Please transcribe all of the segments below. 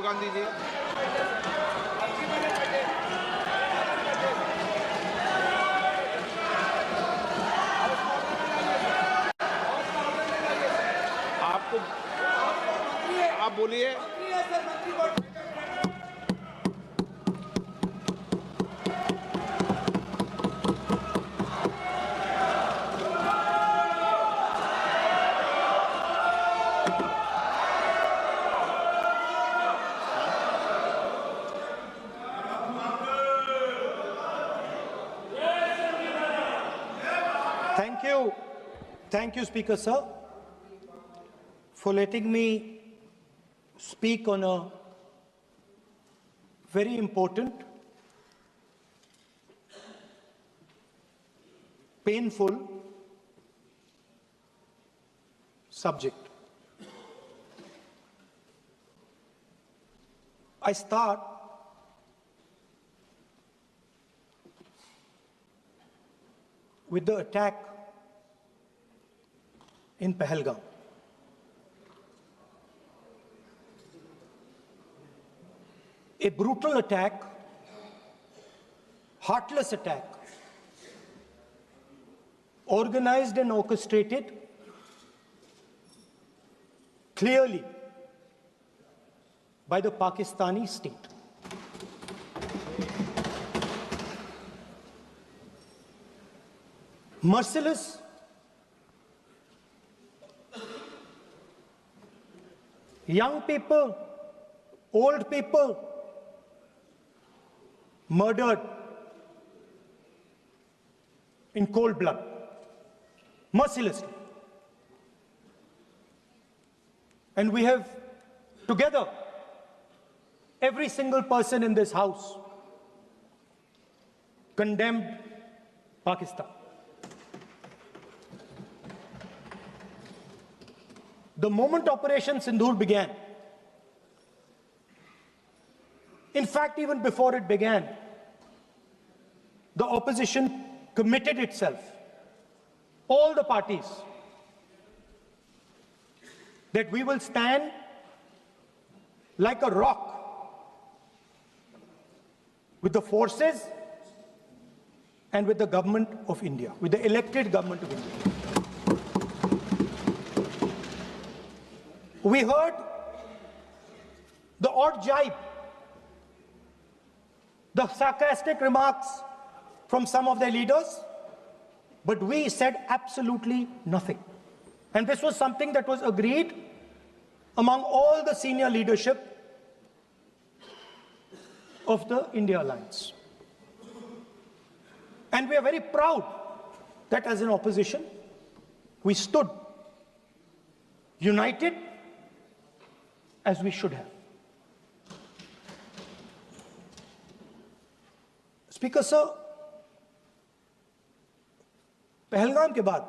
गांधी जी। आपको आप बोलिए। Thank you, Speaker Sir, for letting me speak on a very important, painful subject. I start with the attack in Pahalgam. A brutal attack, heartless attack, organized and orchestrated clearly by the Pakistani state. Merciless, young people, old people, murdered in cold blood, mercilessly. And we have together, every single person in this house, condemned Pakistan. The moment Operation Sindoor began, in fact, even before it began, the opposition committed itself, all the parties, that we will stand like a rock with the forces and with the government of India, with the elected government of India. We heard the odd jibe, the sarcastic remarks from some of their leaders, but we said absolutely nothing. And this was something that was agreed among all the senior leadership of the India Alliance. And we are very proud that as an opposition, we stood united as we should have. Speaker Sir, Pahalgam के बाद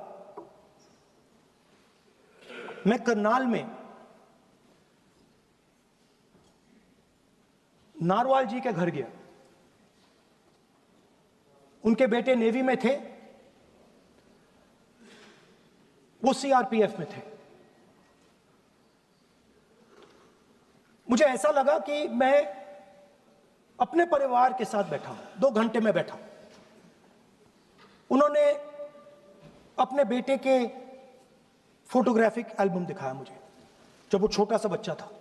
मैं करनाल में narwhal जी के घर गया। उनके बेटे navy में थे, वो सीआरपीएफ में थे। मुझे ऐसा लगा कि मैं अपने परिवार के साथ बैठा हूं। 2 घंटे में बैठा। उन्होंने अपने बेटे के फोटोग्राफिक एल्बम दिखाया मुझे, जब वो छोटा सा बच्चा था।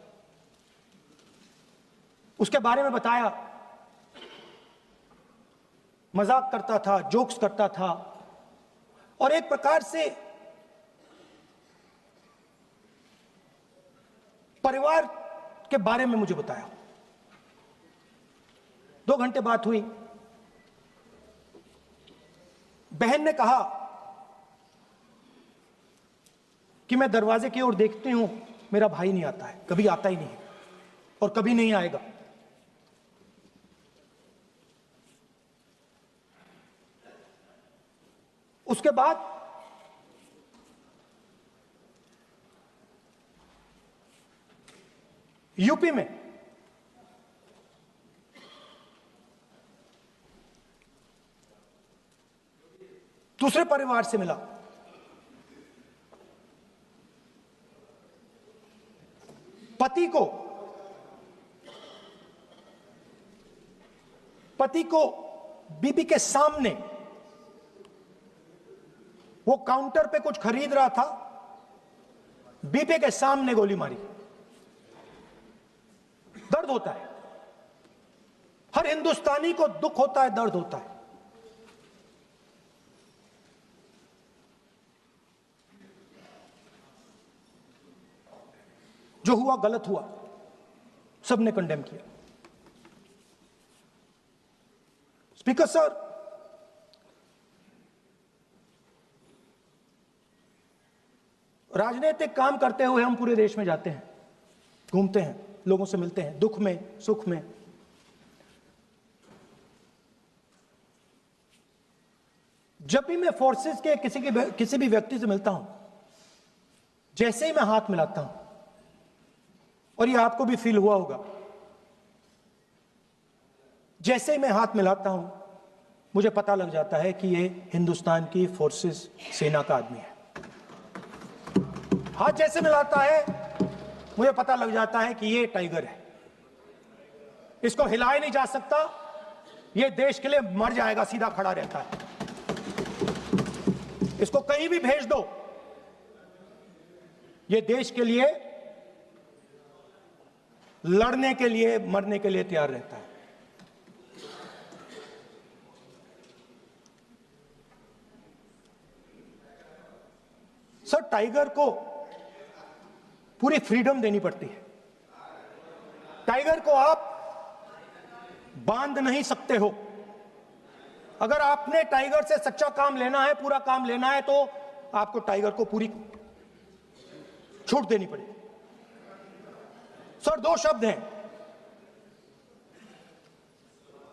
उसके बारे में बताया, मजाक करता था, जोक्स करता था, और एक प्रकार से परिवार के बारे में मुझे बताया। 2 घंटे बात हुई। बहन ने कहा कि मैं दरवाजे की ओर देखती हूं, मेरा भाई नहीं आता है, कभी आता ही नहीं है और कभी नहीं आएगा। उसके बाद यूपी में दूसरे परिवार से मिला। पति को पति को बीबी के सामने, वो काउंटर पे कुछ खरीद रहा था, बीबी के सामने गोली मारी। दर्द होता है, हर हिंदुस्तानी को दुख होता है, दर्द होता है। जो हुआ गलत हुआ, सबने कंडेम किया। स्पीकर सर, राजनीतिक काम करते हुए हम पूरे देश में जाते हैं, घूमते हैं, लोगों से मिलते हैं, दुख में, सुख में। जब भी मैं फोर्सेस के किसी भी व्यक्ति से मिलता हूं, जैसे ही मैं हाथ मिलाता हूं, और ये आपको भी फील हुआ होगा, जैसे ही मैं हाथ मिलाता हूं, मुझे पता लग जाता है कि ये हिंदुस्तान की फोर्सेस, सेना का आदमी है। हाथ जैसे मिलाता है, मुझे पता लग जाता है कि ये टाइगर है, इसको हिलाया नहीं जा सकता, ये देश के लिए मर जाएगा, सीधा खड़ा रहता है। इसको कहीं भी भेज दो, ये देश के लिए लड़ने के लिए, मरने के लिए तैयार रहता है। सर, टाइगर को पूरी फ्रीडम देनी पड़ती है। टाइगर को आप बांध नहीं सकते हो। अगर आपने टाइगर से सच्चा काम लेना है, पूरा काम लेना है, तो आपको टाइगर को पूरी छूट देनी पड़ेगी। सर, दो शब्द हैं,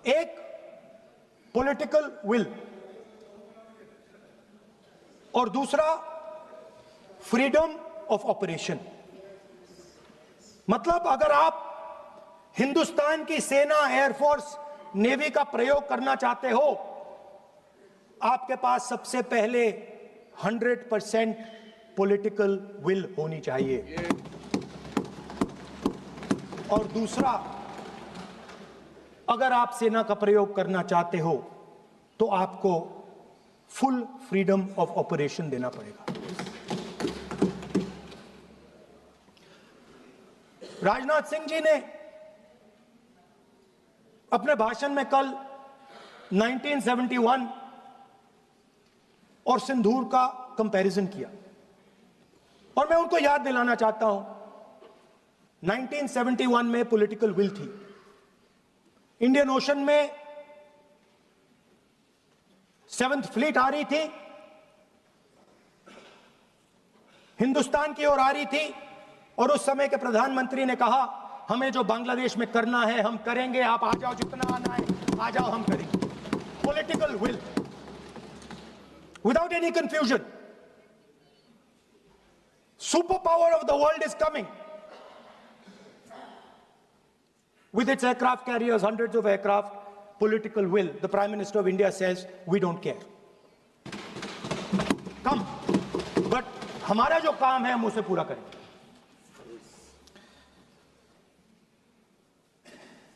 एक पॉलिटिकल विल और दूसरा फ्रीडम ऑफ ऑपरेशन। मतलब अगर आप हिंदुस्तान की सेना, एयरफोर्स, नेवी का प्रयोग करना चाहते हो, आपके पास सबसे पहले 100% पॉलिटिकल विल होनी चाहिए, और दूसरा, अगर आप सेना का प्रयोग करना चाहते हो तो आपको फुल फ्रीडम ऑफ ऑपरेशन देना पड़ेगा। राजनाथ सिंह जी ने अपने भाषण में कल 1971 और सिंदूर का कंपैरिजन किया, और मैं उनको याद दिलाना चाहता हूं, 1971 में पॉलिटिकल विल थी। इंडियन ओशन में 7th फ्लीट आ रही थी, हिंदुस्तान की ओर आ रही थी, और उस समय के प्रधानमंत्री ने कहा, हमें जो बांग्लादेश में करना है हम करेंगे, आप आ जाओ, जितना आना है आ जाओ, हम करेंगे। Political will, without any confusion. Super power of the world is coming with its aircraft carriers, hundreds of aircraft, political will. The Prime Minister of India says, we don't care. Come. But हमारा जो काम है हम उसे पूरा करें।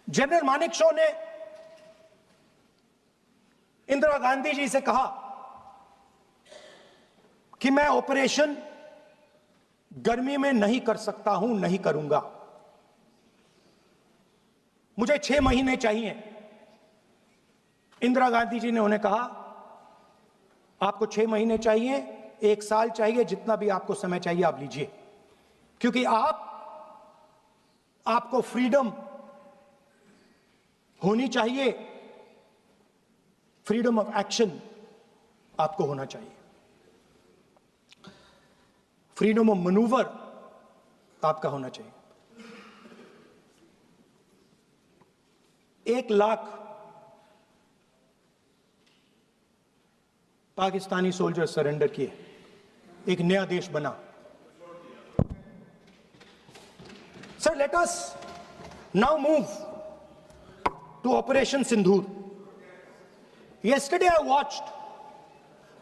General Manekshaw ने इंदिरा गांधी जी से कहा कि मैं ऑपरेशन गर्मी में नहीं कर सकता हूं, नहीं करूंगा, मुझे 6 महीने चाहिए। इंदिरा गांधी जी ने उन्हें कहा, आपको 6 महीने चाहिए, 1 साल चाहिए, जितना भी आपको समय चाहिए आप लीजिए, क्योंकि आपको फ्रीडम होनी चाहिए, फ्रीडम ऑफ एक्शन आपको होना चाहिए, फ्रीडम ऑफ मैनूवर आपका होना चाहिए। 1 लाख पाकिस्तानी सोल्जर सरेंडर किए, एक नया देश बना। Sir, let us now move to operation Sindoor. Yesterday I watched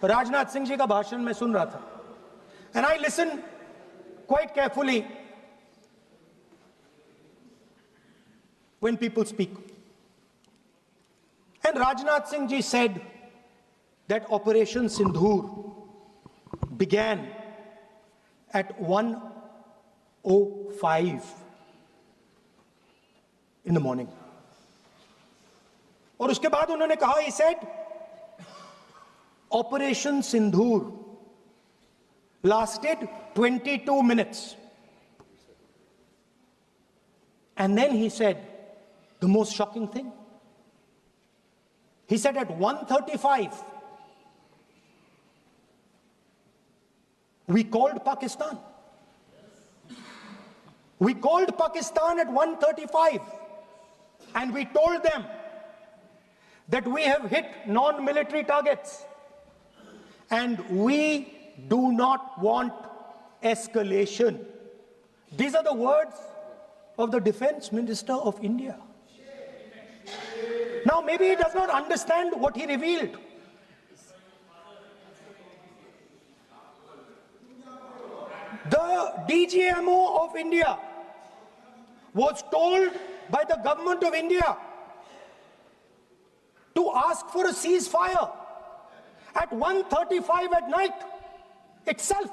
Rajnath Singh ji का भाषण मैं सुन रहा था, and I listened quite carefully when people speak. And Rajnath Singh ji said that Operation Sindhur began at 1:05 in the morning. और उसके बाद उन्होंने कहा, he said, Operation Sindhur lasted 22 minutes. And then he said the most shocking thing. He said at 1:35, we called Pakistan. We called Pakistan at 1:35 and we told them that we have hit non-military targets and we do not want escalation. These are the words of the Defense Minister of India. Now, maybe he does not understand what he revealed. The DGMO of India was told by the government of India to ask for a ceasefire at 1:35 at night itself,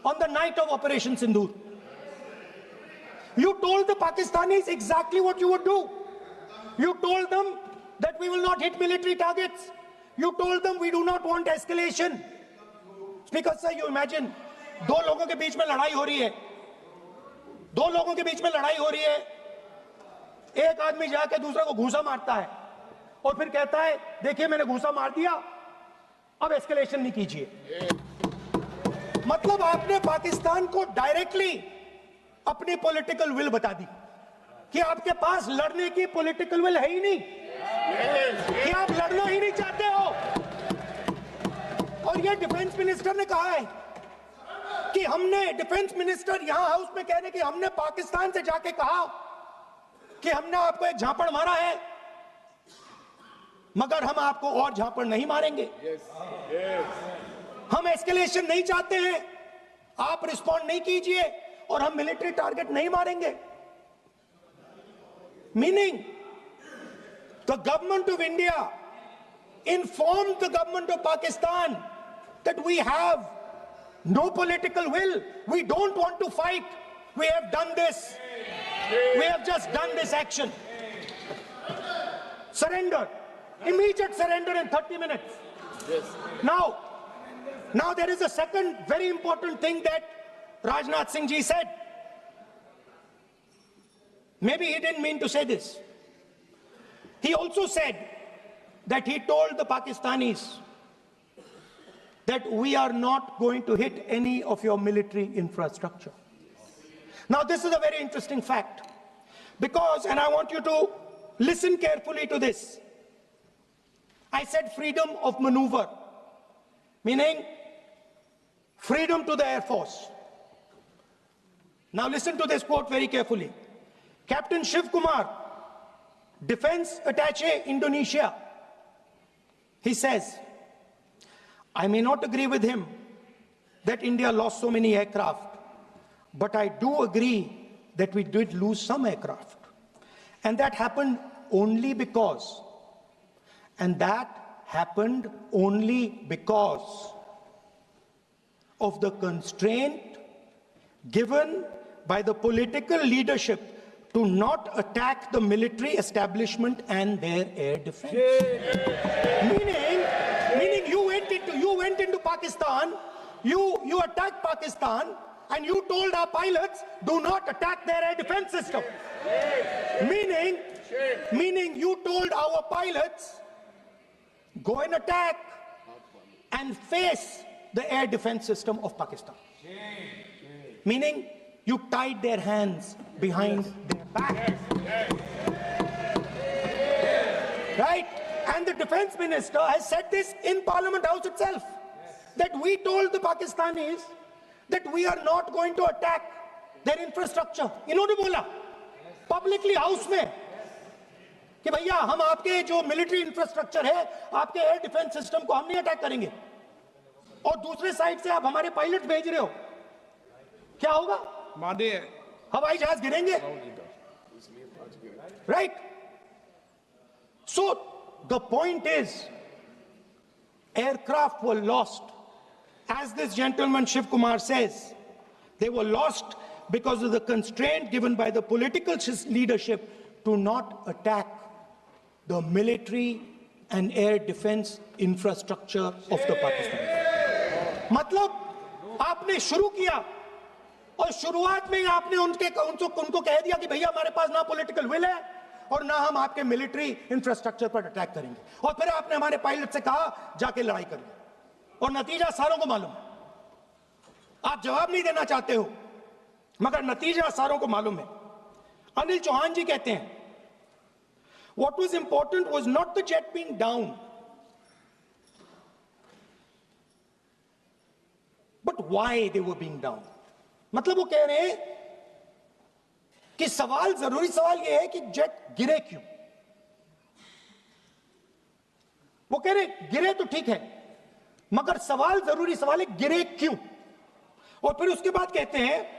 on the night of Operation Sindhur. You told the Pakistanis exactly what you would do. You told them that we will not hit military targets. You told them we do not want escalation. Speaker sir, you imagine, दो लोगों के बीच में लड़ाई हो रही है, दो लोगों के बीच में लड़ाई हो रही है, एक आदमी जाके दूसरे को घूंसा मारता है और फिर कहता है देखिए मैंने घूंसा मार दिया, अब एस्केलेशन नहीं कीजिए. मतलब आपने पाकिस्तान को डायरेक्टली अपनी पॉलिटिकल विल बता दी कि आपके पास लड़ने की पॉलिटिकल विल है ही नहीं, कि आप लड़ना ही नहीं चाहते हो. और ये डिफेंस मिनिस्टर ने कहा है कि हमने, डिफेंस मिनिस्टर यहां हाउस में कह रहे कि हमने पाकिस्तान से जाके कहा कि हमने आपको एक झापड़ मारा है मगर हम आपको और झापड़ नहीं मारेंगे. हम एस्केलेशन नहीं चाहते हैं, आप रिस्पॉन्ड नहीं कीजिए और हम मिलिट्री टारगेट नहीं मारेंगे. Meaning the government of India informed the government of Pakistan that we have no political will, we don't want to fight, we have done this, we have just done this action. Surrender, immediate surrender in 30 minutes. Now there is a second very important thing that Rajnath Singh ji said. Maybe he didn't mean to say this. He also said that he told the Pakistanis that we are not going to hit any of your military infrastructure. Now this is a very interesting fact because, and I want you to listen carefully to this. I said freedom of maneuver, meaning freedom to the Air Force. Now listen to this quote very carefully. Captain Shiv Kumar, Defense Attaché, Indonesia, he says, I may not agree with him that India lost so many aircraft, but I do agree that we did lose some aircraft. And that happened only because, of the constraint given by the political leadership to not attack the military establishment and their air defense. Meaning you went into Pakistan, you attacked Pakistan, and you told our pilots, do not attack their air defense system. Meaning you told our pilots, go and attack and face the air defense system of Pakistan. Meaning you tied their hands behind their back. Right? And the defense minister has said this in Parliament House itself, that we told the Pakistanis that we are not going to attack their infrastructure. इन्होंने बोला publicly house में कि भैया हम आपके जो military infrastructure है, आपके air defense system को हम नहीं attack करेंगे. और दूसरे साइड से आप हमारे पायलट भेज रहे हो, क्या होगा? मानिए हवाई जहाज गिरेंगे. Right? So the point is, aircraft were lost. As this gentleman Shiv Kumar says, they were lost because of the constraint given by the political leadership to not attack the military and air defense infrastructure of the Pakistan. मतलब आपने शुरू किया और शुरुआत में ही आपने उनको कह दिया कि भैया हमारे पास ना पॉलिटिकल विल है और ना हम आपके मिलिट्री इंफ्रास्ट्रक्चर पर अटैक करेंगे, और फिर आपने हमारे पायलट से कहा जाके लड़ाई करिए, और नतीजा सारों को मालूम है। आप जवाब नहीं देना चाहते हो, मगर नतीजा सारों को मालूम है। अनिल चौहान जी कहते हैं, what was important was not the jet being down, but why they were being down. मतलब वो कह रहे हैं कि सवाल, जरूरी सवाल ये है कि जेट गिरे क्यों। वो कह रहे गिरे तो ठीक है, मगर सवाल, जरूरी सवाल है गिरे क्यों। और फिर उसके बाद कहते हैं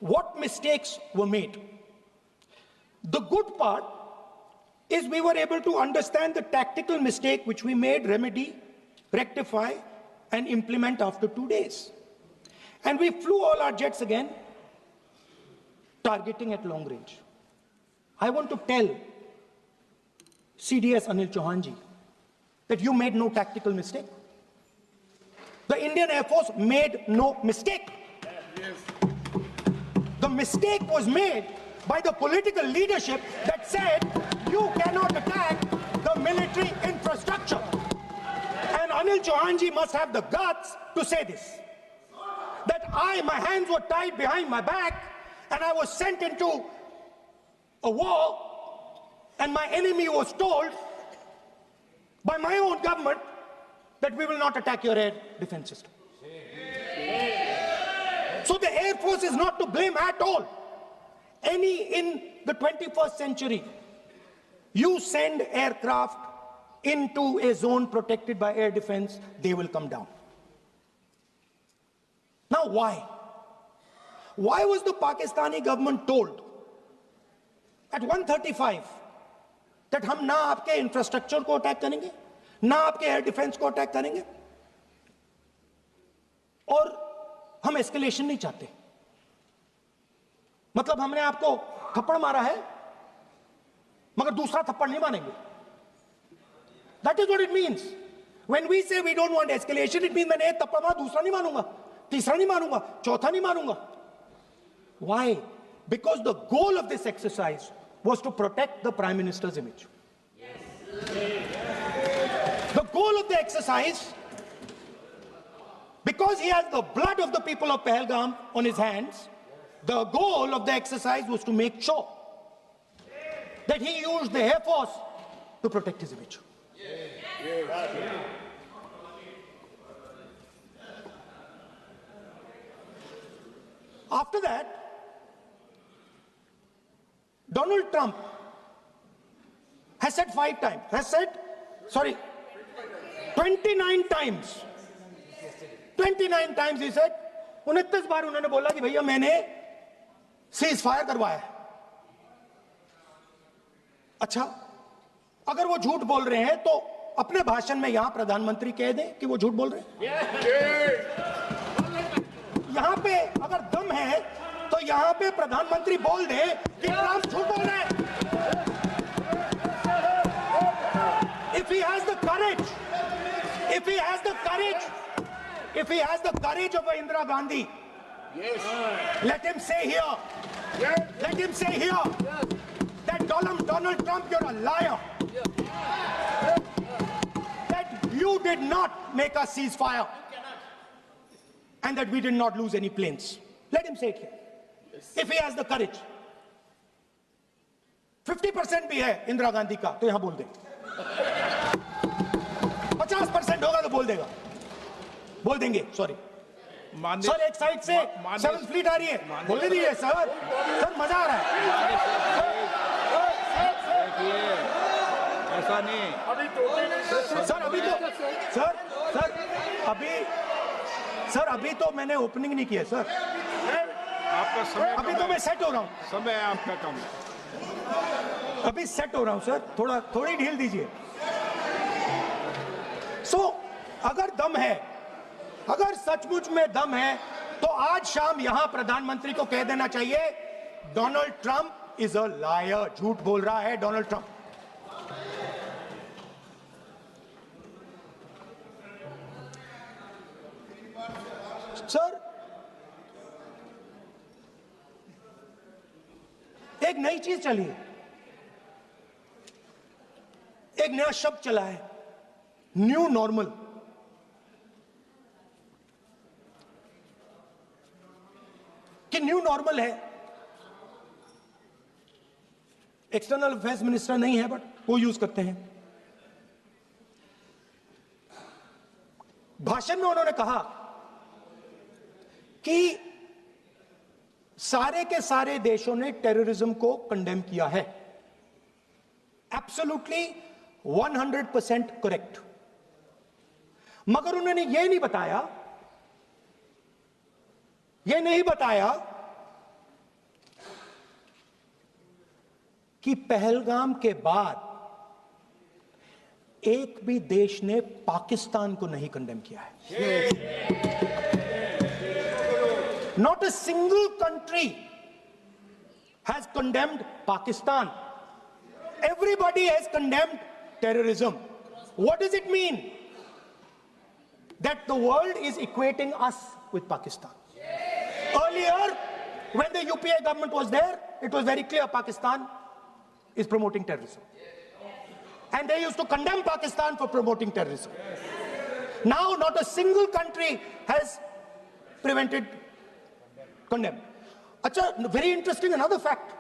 what mistakes were made. The good part is we were able to understand the tactical mistake which we made, remedy, rectify and implement after 2 days. And we flew all our jets again, targeting at long range. I want to tell CDS Anil Chauhan ji that you made no tactical mistake. The Indian Air Force made no mistake. The mistake was made by the political leadership that said you cannot attack the military infrastructure. And Anil Chauhan ji must have the guts to say this. That my hands were tied behind my back and I was sent into a war and my enemy was told by my own government that we will not attack your air defense system. So the Air Force is not to blame at all. In the 21st century, you send aircraft into a zone protected by air defense, they will come down. Now why? Why was the Pakistani government told at 1:35 that हम ना आपके infrastructure को attack करेंगे, ना आपके air defence को attack करेंगे, और हम एस्केलेशन नहीं चाहते? मतलब हमने आपको थप्पड़ मारा है मगर दूसरा थप्पड़ नहीं मारेंगे. That is what it means. When we say we don't want escalation, it means मैंने एक थप्पड़ मारा, दूसरा नहीं मारूंगा, तीसरा नहीं मारूंगा, चौथा नहीं मारूंगा. Why? Because the goal of this exercise was to protect the Prime Minister's image. The goal of the exercise, because he has the blood of the people of Pahalgam on his hands, the goal of the exercise was to make sure that he used the Air Force to protect his image. After that, Donald Trump has said 29 times. 29 times he said, 29 बार उन्होंने बोला कि भैया मैंने cease fire करवाया है. अच्छा, अगर वो झूठ बोल रहे हैं तो अपने भाषण में यहां प्रधानमंत्री कह दें कि वो झूठ बोल रहे हैं. यहां पे अगर दम है तो यहां पे प्रधानमंत्री बोल दे कि ट्रंप झूठ बोल रहे हैं. If he has the courage, if he has the courage of Indira Gandhi, let him say here, that Donald Trump, you're a liar. That you did not make a ceasefire and that we did not lose any planes. Let him say it here. If he has the courage. 50% भी है इंदिरा गांधी का तो यहां बोल दे. 50% होगा तो बोल देगा, बोल देंगे. सॉरी सर, एक साइड से 7th फ्लीट आ रही है, बोल दीजिए सर. सर मजा आ रहा है. ऐसा नहीं सर. अभी तो मैंने ओपनिंग नहीं किया सर. आपका समय अभी तो मैं सेट हो रहा हूं. समय आपका कम है. अभी सेट हो रहा हूं सर, थोड़ी ढील दीजिए। अगर दम है, अगर सचमुच में दम है, तो आज शाम यहां प्रधानमंत्री को कह देना चाहिए, Donald Trump is a liar, झूठ बोल रहा है डोनाल्ड ट्रंप। सर, एक नई चीज चली है, एक नया शब्द चला है, न्यू नॉर्मल। कि न्यू नॉर्मल है, एक्सटर्नल अफेयर्स मिनिस्टर नहीं है बट वो यूज करते हैं। भाषण में उन्होंने कहा कि सारे के सारे देशों ने टेररिज्म को कंडेम किया है। Absolutely 100% correct. मगर उन्होंने यह नहीं बताया कि पहलगाम के बाद एक भी देश ने पाकिस्तान को नहीं कंडेम किया है। Not a single country has condemned Pakistan. Everybody has condemned terrorism. What does it mean? That the world is equating us with Pakistan. Earlier, when the UPA government was there, it was very clear Pakistan is promoting terrorism. And they used to condemn Pakistan for promoting terrorism. Now, not a single country has condemned. Acha, very interesting, another fact.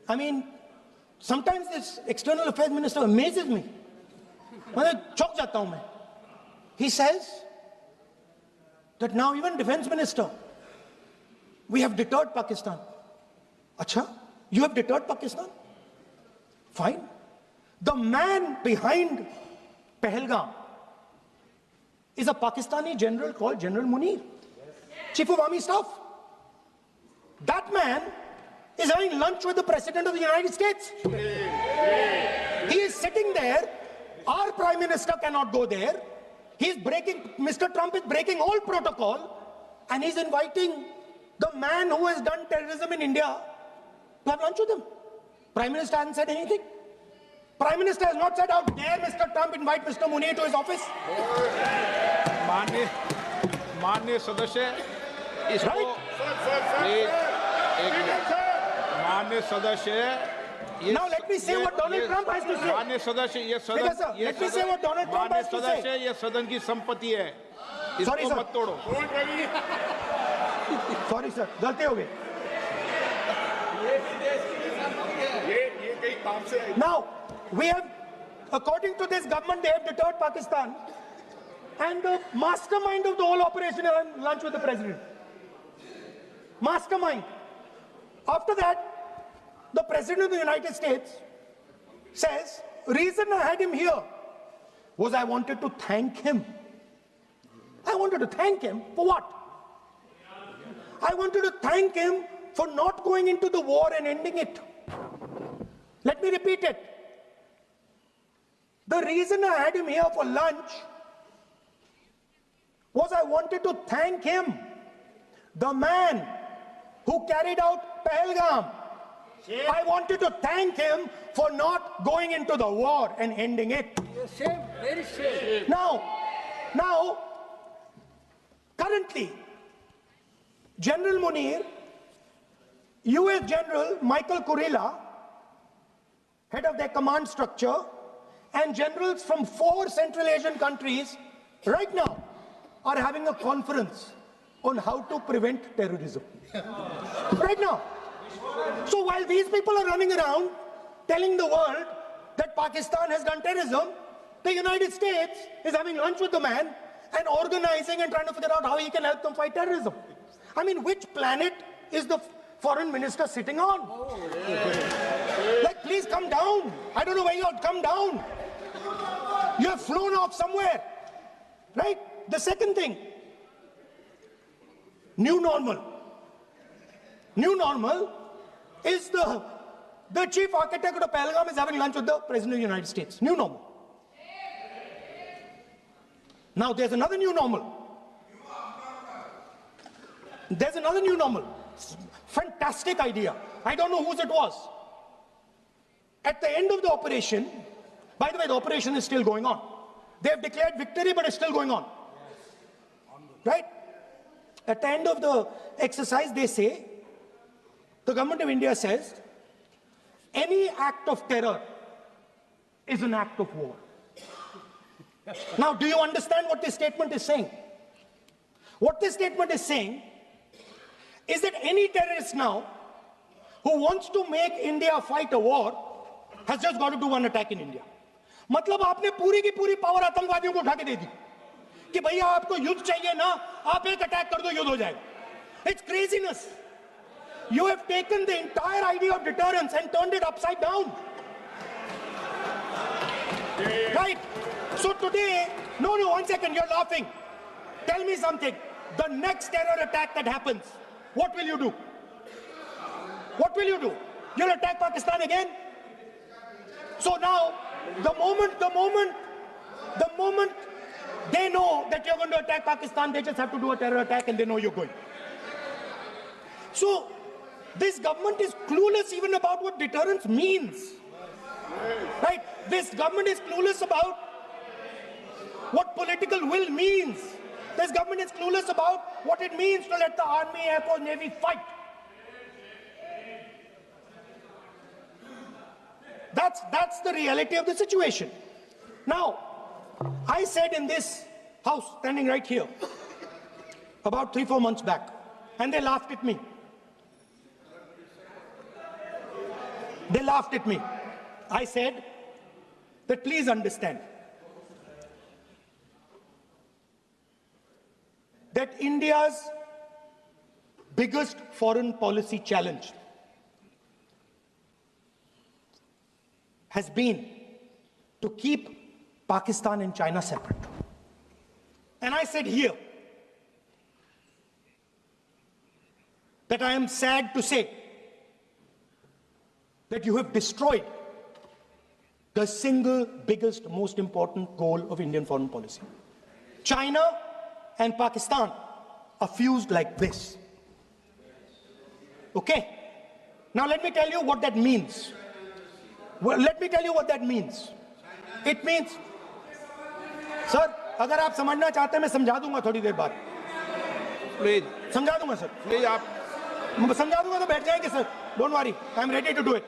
I mean, sometimes this external affairs minister amazes me. Chok jata hu main. He says that now even defense minister, we have deterred Pakistan. Acha, you have deterred Pakistan? Fine. The man behind Pahalgam is a Pakistani general called General Munir, Chief of Army Staff. That man is having lunch with the President of the United States. He is sitting there. Our Prime Minister cannot go there. Mr. Trump is breaking all protocol, and he's inviting the man who has done terrorism in India to have lunch with him. Prime Minister hasn't said anything. Prime Minister has not said, how dare Mr. Trump invite Mr. Munir to his office? माननीय सदस्य, इसको माननीय सदस्य, now let me say what Donald Trump has to say. माननीय सदस्य, ये सदन, let me say what Donald Trump has to say. सदस्य, ये सदन की संपत्ति है, इसको मत तोड़ो। Sorry sir, गलती हो गई। Now we have, according to this government, they have deterred Pakistan, and the mastermind of the whole operation had lunch with the president. Mastermind. After that, the President of the United States says, reason I had him here was I wanted to thank him. I wanted to thank him for what? I wanted to thank him for not going into the war and ending it. Let me repeat it. The reason I had him here for lunch was I wanted to thank him, the man who carried out Pahalgam. I wanted to thank him for not going into the war and ending it. Shame, very shame. Now, currently, General Munir, US General Michael Kurilla, head of their command structure, and generals from 4 Central Asian countries right now are having a conference on how to prevent terrorism. Right now. So while these people are running around telling the world that Pakistan has done terrorism, the United States is having lunch with the man and organizing and trying to figure out how he can help them fight terrorism. I mean, which planet is the foreign minister sitting on? Like, please come down. I don't know where you are. Come down. You have flown off somewhere. Right? The second thing, new normal. New normal is the the chief architect of Pahalgam is having lunch with the President of the United States. New normal. Now there's another new normal. There's another new normal. Fantastic idea. I don't know whose it was. At the end of the operation, by the way, the operation is still going on. They have declared victory, but it's still going on. Right? At the end of the exercise, they say, the government of India says, any act of terror is an act of war. Now, do you understand what this statement is saying? What this statement is saying is that any terrorist now who wants to make India fight a war has just got to do one attack in India. मतलब आपने पूरी की पूरी power आतंकवादियों को उठा के दे दी कि भैया आपको युद्ध चाहिए ना, आप एक अटैक कर दो, युद्ध हो जाएगा. It's craziness. You have taken the entire idea of deterrence and turned it upside down. Right? So today, no, one second, you're laughing. Tell me something. The next terror attack that happens, what will you do? What will you do? You'll attack Pakistan again? So now, the moment they know that you're going to attack Pakistan, they just have to do a terror attack and they know you're going. So, this government is clueless even about what deterrence means. Right? This government is clueless about what political will means. This government is clueless about what it means to let the Army, Air Force, Navy fight. That's the reality of the situation. Now, I said in this house, standing right here, about 3-4 months back, and they laughed at me. They laughed at me. I said that please understand that India's biggest foreign policy challenge has been to keep Pakistan and China separate. And I said here that I am sad to say that you have destroyed the single biggest, most important goal of Indian foreign policy. China and Pakistan are fused like this. Okay? Now let me tell you what that means. Well, let me tell you what that means. It means, sir, अगर आप समझना चाहते हैं मैं समझा दूंगा थोड़ी देर बाद. प्लीज समझा दूंगा सर. प्लीज आप समझा दूंगा तो बैठ जाएंगे sir. Don't worry, I am ready to do it.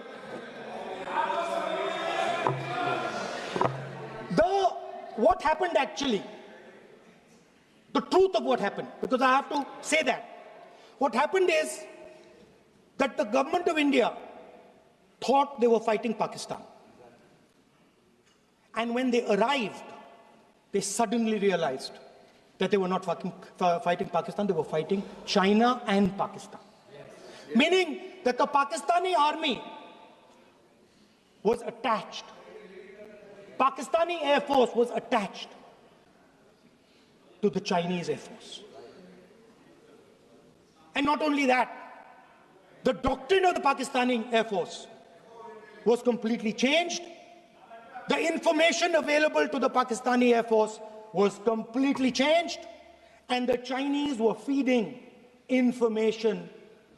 What happened actually, the truth of what happened, because I have to say that. What happened is that the government of India thought they were fighting Pakistan. And when they arrived, they suddenly realized that they were not fighting Pakistan, they were fighting China and Pakistan. Yes. Meaning that the Pakistani army was attached. Pakistani Air Force was attached to the Chinese Air Force. And not only that, the doctrine of the Pakistani Air Force was completely changed. The information available to the Pakistani Air Force was completely changed. And the Chinese were feeding information,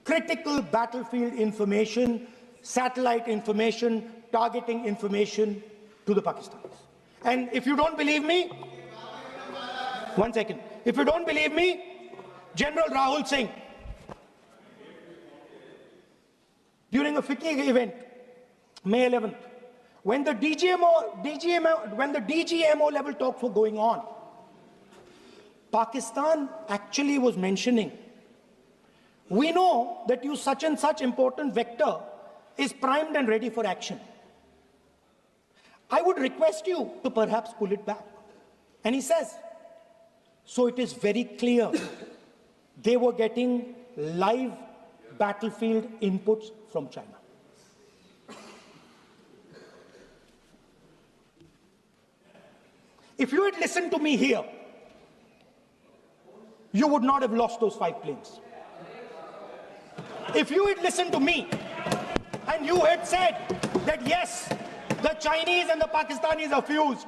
critical battlefield information, satellite information, targeting information to the Pakistanis. And if you don't believe me, one second. If you don't believe me, General Rahul Singh, during a FICCI event, May 11th, when the DGMO level talks were going on, Pakistan actually was mentioning, we know that you such and such important vector is primed and ready for action. I would request you to perhaps pull it back. And he says, so it is very clear they were getting live battlefield inputs from China. If you had listened to me here, you would not have lost those 5 planes. If you had listened to me, And you had said that yes, the Chinese and the Pakistanis are fused.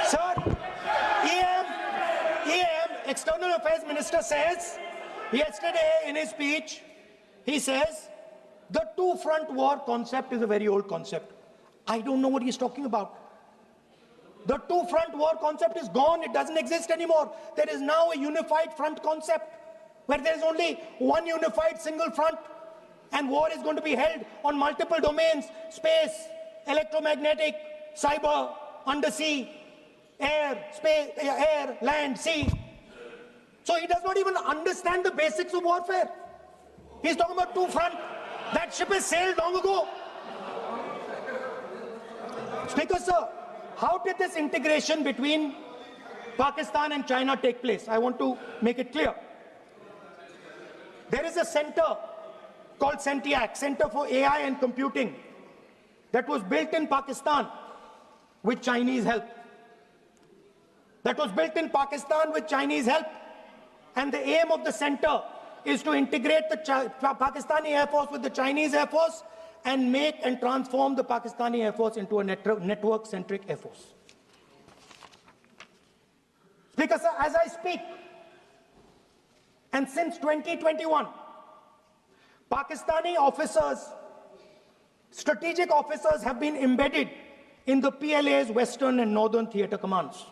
Sir, External Affairs Minister says, yesterday in his speech, he says, the two-front war concept is a very old concept. I don't know what he's talking about. The two-front war concept is gone. It doesn't exist anymore. There is now a unified front concept where there is only one unified single front, and war is going to be held on multiple domains: space, electromagnetic, cyber, undersea, air, space, air, land, sea. So he does not even understand the basics of warfare. He's talking about two-front. That ship has sailed long ago. Speaker, sir, how did this integration between Pakistan and China take place? I want to make it clear. There is a center called CENTIAC, Center for AI and Computing, that was built in Pakistan with Chinese help. And the aim of the center is to integrate the Pakistani Air Force with the Chinese Air Force and make and transform the Pakistani Air Force into a network-centric Air Force. Speaker, sir, as I speak, and since 2021, Pakistani officers, strategic officers, have been embedded in the PLA's Western and Northern Theatre Commands.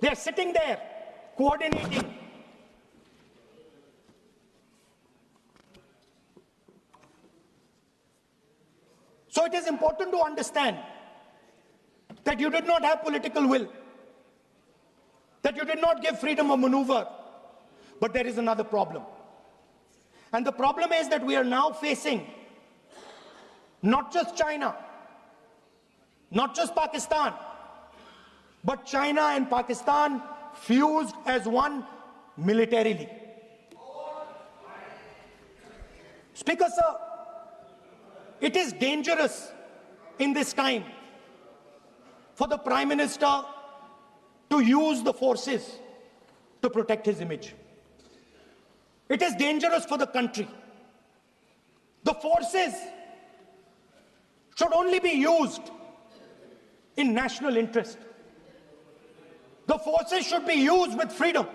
They are sitting there, coordinating. So it is important to understand that you did not have political will, that you did not give freedom of maneuver. But there is another problem. And the problem is that we are now facing not just China, not just Pakistan, but China and Pakistan fused as one militarily. Speaker, sir, it is dangerous in this time for the Prime Minister to use the forces to protect his image. It is dangerous for the country. The forces should only be used in national interest. The forces should be used with freedom.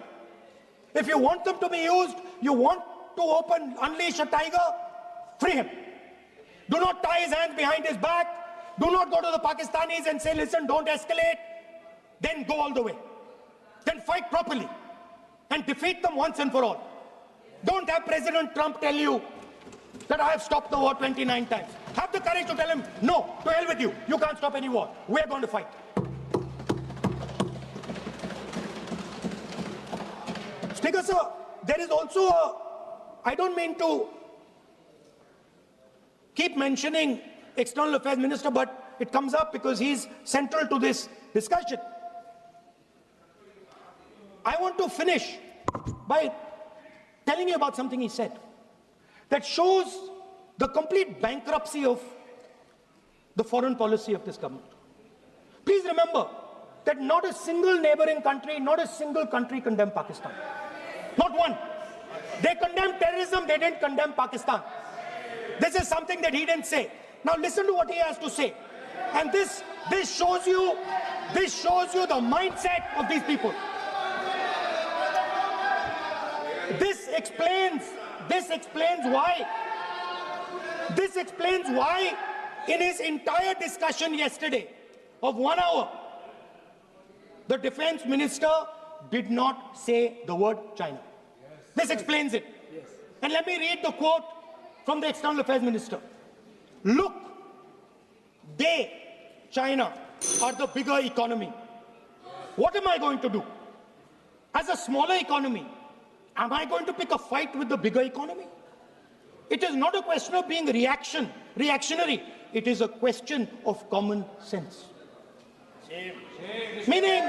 If you want them to be used, you want to unleash a tiger, free him. Do not tie his hands behind his back. Do not go to the Pakistanis and say, listen, don't escalate. Then go all the way. Then fight properly and defeat them once and for all. Don't have President Trump tell you that I have stopped the war 29 times. Have the courage to tell him, no, to hell with you. You can't stop any war. We're going to fight. Speaker, sir, there is also I don't mean to keep mentioning External Affairs Minister, but it comes up because he's central to this discussion. I want to finish by telling you about something he said that shows the complete bankruptcy of the foreign policy of this government. Please remember that not a single neighboring country, not a single country condemned Pakistan. Not one. They condemned terrorism, they didn't condemn Pakistan. This is something that he didn't say. Now listen to what he has to say. And this shows you the mindset of these people. This explains why in his entire discussion yesterday of 1 hour, the defense minister did not say the word China. This explains it. And let me read the quote from the External Affairs Minister. Look, China, are the bigger economy. What am I going to do? As a smaller economy, am I going to pick a fight with the bigger economy? It is not a question of being reactionary. It is a question of common sense. Meaning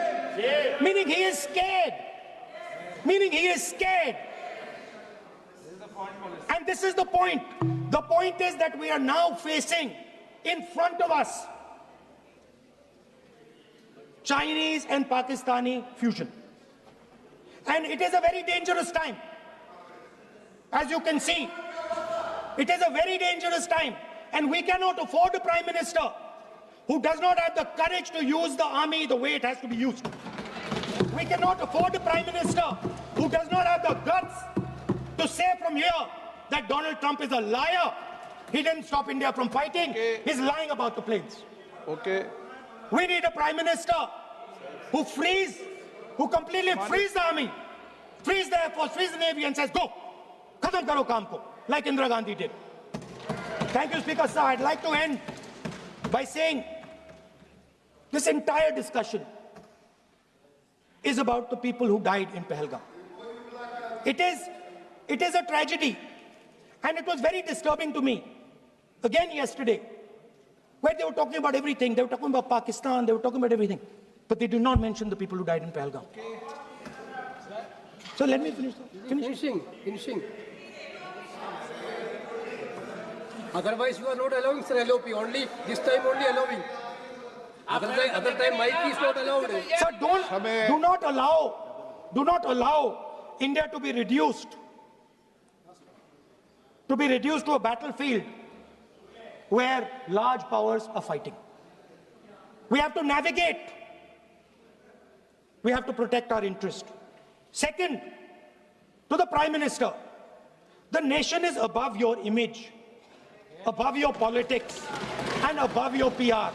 he is scared. And this is the point. The point is that we are now facing in front of us Chinese and Pakistani fusion. And it is a very dangerous time. As you can see, it is a very dangerous time. And we cannot afford a prime minister who does not have the courage to use the army the way it has to be used. We cannot afford a prime minister who does not have the guts to say from here that Donald Trump is a liar. He didn't stop India from fighting. Okay. He's lying about the planes. Okay. We need a prime minister who completely frees the army, frees the air force, frees the navy and says, go, khatam karo kaam ko, like Indira Gandhi did. Thank you, Speaker Sir. I'd like to end by saying this entire discussion is about the people who died in Pahalgam. It is a tragedy, and it was very disturbing to me, again yesterday, where they were talking about everything. They were talking about Pakistan, they were talking about everything, but they did not mention the people who died in Pahalgam. So let me finish. Finishing. Otherwise, you are not allowing, sir, LOP. Only this time, only allowing. Other time, mic is not allowed. Sir, do not allow India to be reduced to a battlefield where large powers are fighting. We have to navigate. We have to protect our interest. Second, to the Prime Minister, the nation is above your image, above your politics, and above your PR.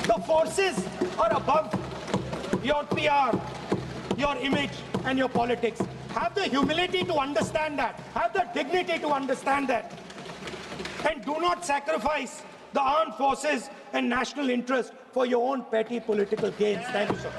The forces are above your PR, your image, and your politics. Have the humility to understand that. Have the dignity to understand that. And do not sacrifice the armed forces and national interest for your own petty political gains. Thank you, sir.